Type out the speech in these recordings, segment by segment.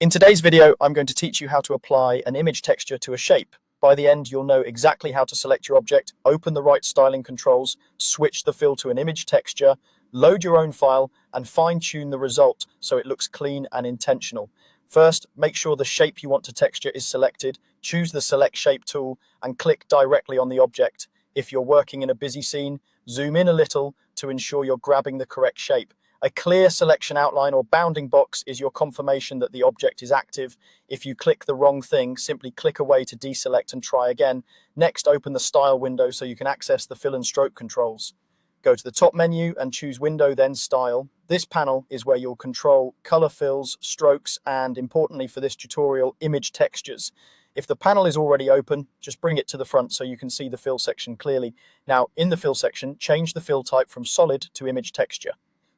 In today's video, I'm going to teach you how to apply an image texture to a shape. By the end, you'll know exactly how to select your object, open the right styling controls, switch the fill to an image texture, load your own file, and fine-tune the result so it looks clean and intentional. First, make sure the shape you want to texture is selected, choose the Select Shape tool, and click directly on the object. If you're working in a busy scene, zoom in a little to ensure you're grabbing the correct shape. A clear selection outline or bounding box is your confirmation that the object is active. If you click the wrong thing, simply click away to deselect and try again. Next, open the Style window so you can access the fill and stroke controls. Go to the top menu and choose Window, then Style. This panel is where you'll control color fills, strokes, and importantly for this tutorial, image textures. If the panel is already open, just bring it to the front so you can see the fill section clearly. Now, in the fill section, change the fill type from solid to image texture.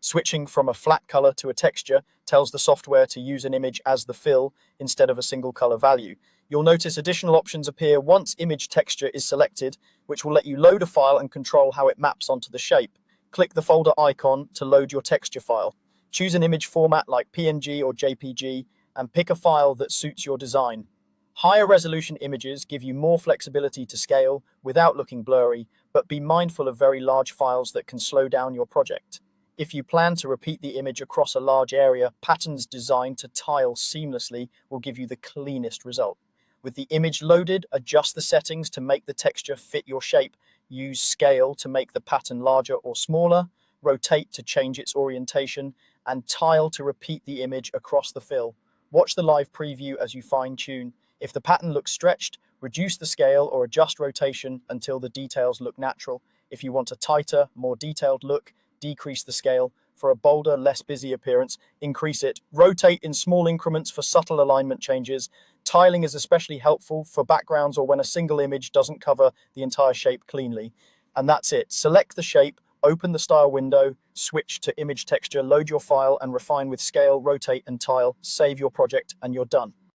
Switching from a flat color to a texture tells the software to use an image as the fill instead of a single color value. You'll notice additional options appear once image texture is selected, which will let you load a file and control how it maps onto the shape. Click the folder icon to load your texture file. Choose an image format like PNG or JPG and pick a file that suits your design. Higher resolution images give you more flexibility to scale without looking blurry, but be mindful of very large files that can slow down your project. If you plan to repeat the image across a large area, patterns designed to tile seamlessly will give you the cleanest result. With the image loaded, adjust the settings to make the texture fit your shape. Use scale to make the pattern larger or smaller, rotate to change its orientation, and tile to repeat the image across the fill. Watch the live preview as you fine-tune. If the pattern looks stretched, reduce the scale or adjust rotation until the details look natural. If you want a tighter, more detailed look, decrease the scale. For a bolder, less busy appearance, increase it. Rotate in small increments for subtle alignment changes. Tiling is especially helpful for backgrounds or when a single image doesn't cover the entire shape cleanly. And that's it. Select the shape, open the style window, switch to image texture, load your file, and refine with scale, rotate, and tile. Save your project, and you're done.